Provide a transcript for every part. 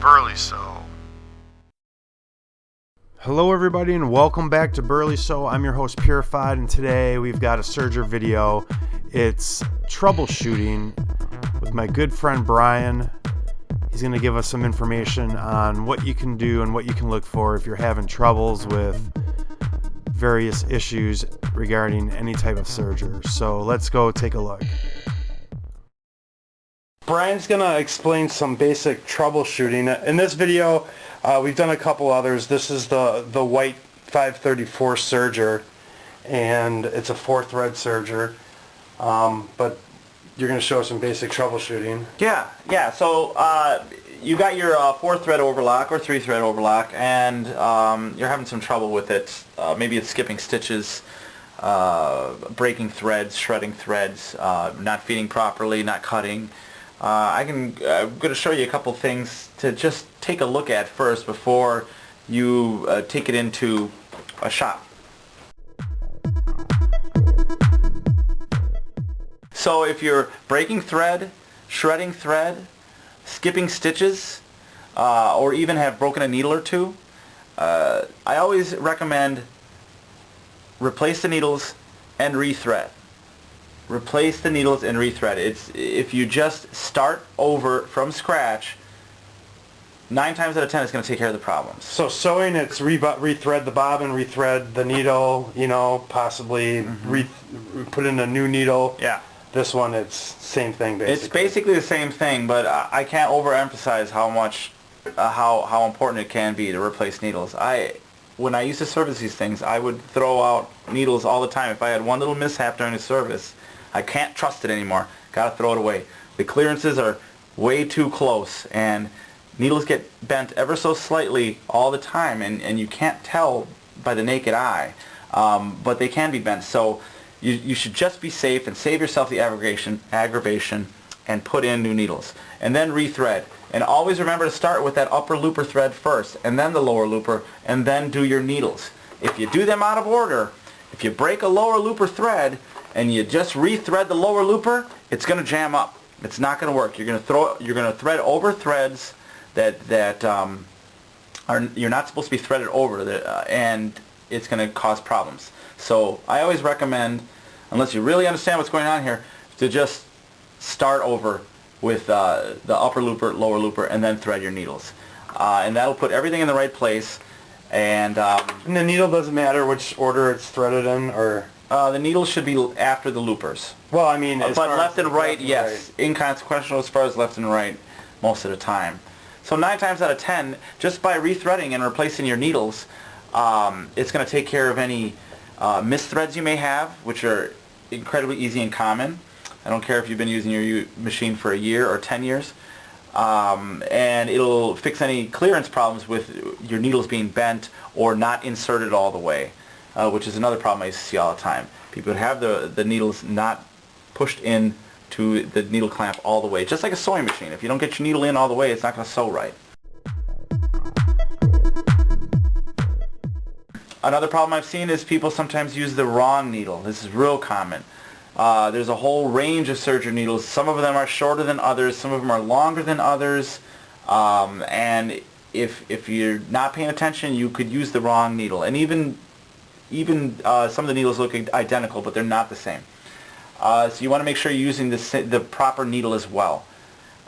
Burley Sew. Hello everybody and welcome back to Burley Sew. I'm your host Purified, and today we've got a Serger video. It's troubleshooting with my good friend Brian. He's going to give us some information on what you can do and what you can look for if you're having troubles with various issues regarding any type of Serger. So let's go take a look. Brian's going to explain some basic troubleshooting. In this video, we've done a couple others. This is the white 534 Serger, and it's a 4-thread Serger, but you're going to show some basic troubleshooting. Yeah. So you got your 4-thread overlock or 3-thread overlock, and you're having some trouble with it. Maybe it's skipping stitches, breaking threads, shredding threads, not feeding properly, not cutting. I'm going to show you a couple things to just take a look at first before you take it into a shop. So if you're breaking thread, shredding thread, skipping stitches, or even have broken a needle or two, I always recommend replace the needles and rethread. Replace the needles and rethread. If you just start over from scratch, 9 times out of 10 it's going to take care of the problems. So sewing, it's rethread the bobbin, rethread the needle, possibly put in a new needle. Yeah. This one, it's same thing basically. It's basically the same thing, but I can't overemphasize how much, how important it can be to replace needles. When I used to service these things, I would throw out needles all the time. If I had one little mishap during the service, I can't trust it anymore. Got to throw it away. The clearances are way too close, and needles get bent ever so slightly all the time, and you can't tell by the naked eye, but they can be bent. So you should just be safe and save yourself the aggravation and put in new needles. And then rethread. And always remember to start with that upper looper thread first, and then the lower looper, and then do your needles. If you do them out of order, if you break a lower looper thread and you just rethread the lower looper, it's going to jam up. It's not going to work. You're going to thread over threads that you're not supposed to be threaded over, and it's going to cause problems. So I always recommend, unless you really understand what's going on here, to just start over with the upper looper, lower looper, and then thread your needles. And that'll put everything in the right place. And the needle doesn't matter which order it's threaded in, or? The needle should be after the loopers. Well, I mean, but left and right, yes. Inconsequential as far as left and right most of the time. So 9 times out of 10, just by rethreading and replacing your needles, it's going to take care of any misthreads you may have, which are incredibly easy and common. I don't care if you've been using your machine for a year or 10 years. And it'll fix any clearance problems with your needles being bent or not inserted all the way, which is another problem I used to see all the time. People would have the needles not pushed in to the needle clamp all the way, just like a sewing machine. If you don't get your needle in all the way, it's not going to sew right. Another problem I've seen is people sometimes use the wrong needle. This is real common. There's a whole range of Serger needles. Some of them are shorter than others. Some of them are longer than others. And if you're not paying attention, you could use the wrong needle. And even some of the needles look identical, but they're not the same. So you want to make sure you're using the proper needle as well.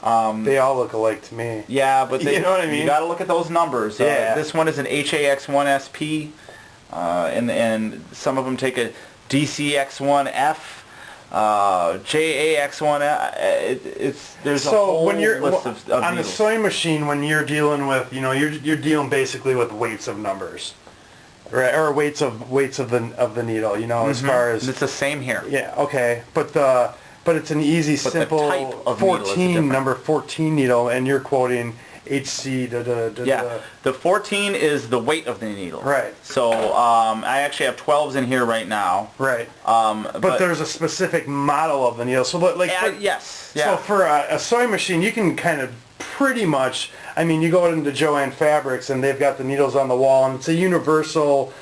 They all look alike to me. Yeah, but you know what I mean? You got to look at those numbers. Yeah. This one is an HAX1SP, and some of them take a DCX1F. JAX1, there's a whole list of on needles. the sewing machine, when you're dealing with, you're dealing basically with weights of numbers, right? Or weights of the needle, as far as. And it's the same here. Yeah, okay, but it's an easy, simple number 14 needle, and you're quoting HC. Yeah, the 14 is the weight of the needle. Right. So I actually have 12s in here right now. Right. But there's a specific model of the needle. So yes. Yeah. So for a sewing machine, you can kind of pretty much. I mean, you go into Joann Fabrics and they've got the needles on the wall, and it's a universal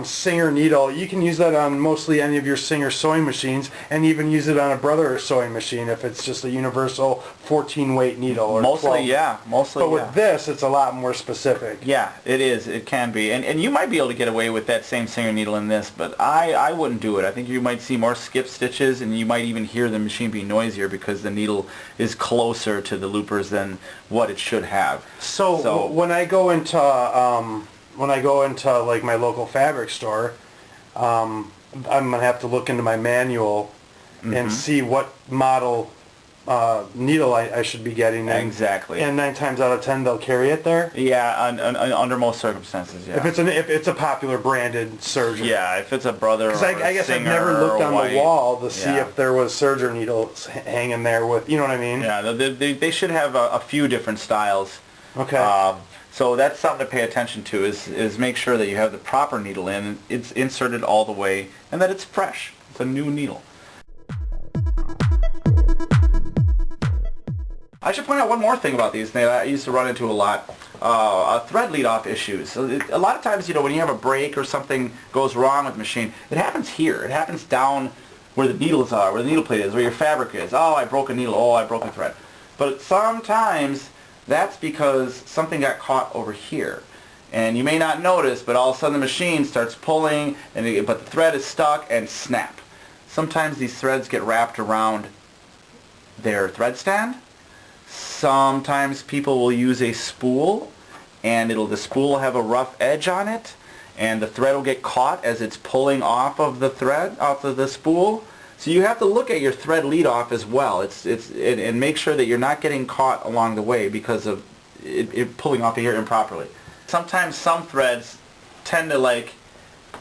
Singer needle. You can use that on mostly any of your Singer sewing machines, and even use it on a Brother sewing machine if it's just a universal 14 weight needle or mostly 12. yeah mostly But with this, it's a lot more specific. Yeah, it is. It can be. And you might be able to get away with that same Singer needle in this, but I wouldn't do it. I think you might see more skip stitches, and you might even hear the machine be noisier because the needle is closer to the loopers than what it should have. So when I go into like my local fabric store, I'm gonna have to look into my manual and see what model needle I should be getting. Exactly. And 9 times out of 10 they'll carry it there. Yeah, under most circumstances. Yeah. If it's a popular branded Serger. Yeah, if it's a Brother. Because I guess I've never looked on the wall to see if there was Serger needles hanging there with. You know what I mean? Yeah, they should have a few different styles. Okay. So that's something to pay attention to, is make sure that you have the proper needle in, it's inserted all the way, and that it's fresh. It's a new needle. I should point out one more thing about these that I used to run into a lot. Thread lead-off issues. So a lot of times, when you have a break or something goes wrong with the machine, it happens here. It happens down where the needles are, where the needle plate is, where your fabric is. Oh, I broke a needle. Oh, I broke a thread. But sometimes that's because something got caught over here. And you may not notice, but all of a sudden the machine starts pulling, but the thread is stuck and snap. Sometimes these threads get wrapped around their thread stand. Sometimes people will use a spool, and the spool will have a rough edge on it, and the thread will get caught as it's pulling off of the thread, off of the spool. So you have to look at your thread lead off as well. And make sure that you're not getting caught along the way because of it pulling off of here improperly. Sometimes some threads tend to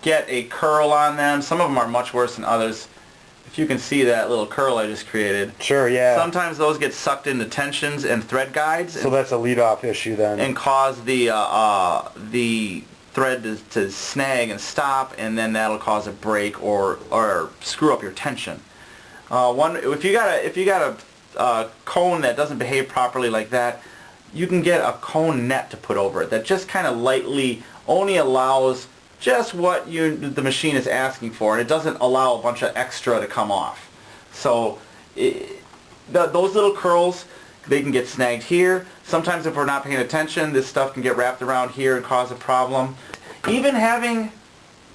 get a curl on them. Some of them are much worse than others. If you can see that little curl I just created. Sure, yeah. Sometimes those get sucked into tensions and thread guides. So that's a lead-off issue then. And cause the thread to snag and stop, and then that'll cause a break or screw up your tension. If you got a cone that doesn't behave properly like that, you can get a cone net to put over it that just kind of lightly only allows just what the machine is asking for, and it doesn't allow a bunch of extra to come off. So those little curls, they can get snagged here. Sometimes if we're not paying attention, this stuff can get wrapped around here and cause a problem. Even having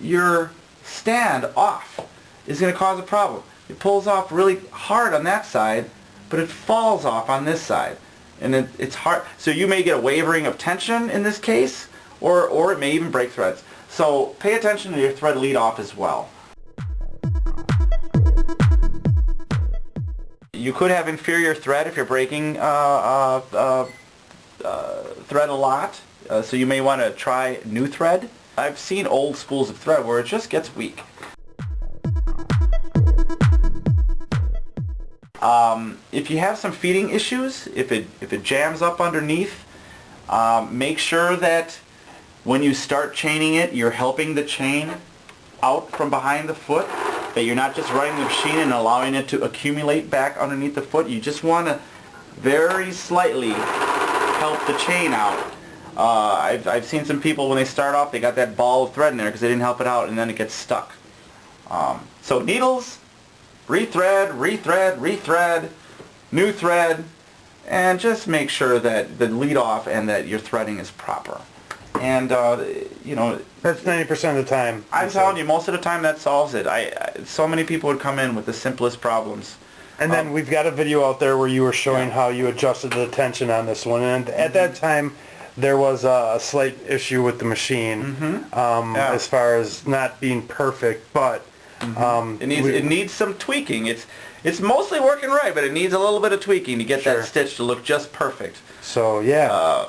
your stand off is going to cause a problem. It pulls off really hard on that side, but it falls off on this side. And it's hard. So you may get a wavering of tension in this case, or it may even break threads. So pay attention to your thread lead off as well. You could have inferior thread if you're breaking thread a lot. So you may want to try new thread. I've seen old spools of thread where it just gets weak. If you have some feeding issues, if it jams up underneath, make sure that when you start chaining it, you're helping the chain out from behind the foot, that you're not just running the machine and allowing it to accumulate back underneath the foot. You just want to very slightly help the chain out. I've seen some people when they start off, they got that ball of thread in there because they didn't help it out, and then it gets stuck. So needles, rethread, rethread, rethread, new thread, and just make sure that the lead off and that your threading is proper. And that's 90% of the time. I'm telling you, most of the time that solves it. So many people would come in with the simplest problems. And then we've got a video out there where you were showing how you adjusted the tension on this one, and at that time there was a slight issue with the machine as far as not being perfect, but it needs some tweaking. It's mostly working right, but it needs a little bit of tweaking to get that stitch to look just perfect. So yeah.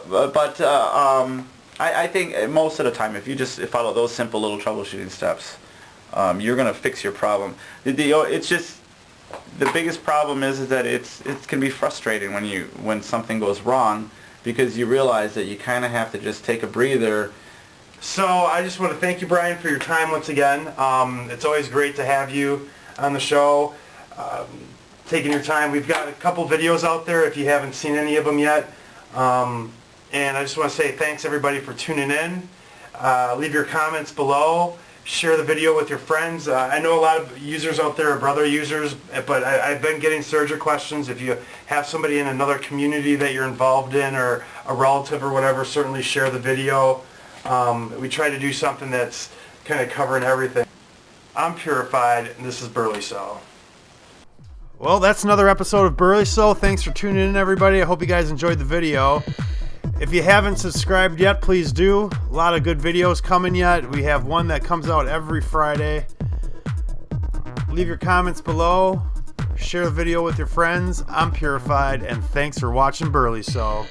I think most of the time, if you just follow those simple little troubleshooting steps, you're going to fix your problem. It's just the biggest problem is that it can be frustrating when something goes wrong, because you realize that you kind of have to just take a breather. So I just want to thank you, Brian, for your time once again. It's always great to have you on the show, taking your time. We've got a couple videos out there if you haven't seen any of them yet. And I just want to say thanks everybody for tuning in. Leave your comments below, share the video with your friends. I know a lot of users out there are brother users, but I've been getting Serger questions. If you have somebody in another community that you're involved in, or a relative or whatever, certainly share the video. We try to do something that's kind of covering everything. I'm Purified, and this is Burley So. Well, that's another episode of Burley So. Thanks for tuning in, everybody. I hope you guys enjoyed the video. If you haven't subscribed yet, please do. A lot of good videos coming yet. We have one that comes out every Friday. Leave your comments below. Share the video with your friends. I'm Purified, and thanks for watching Burley So.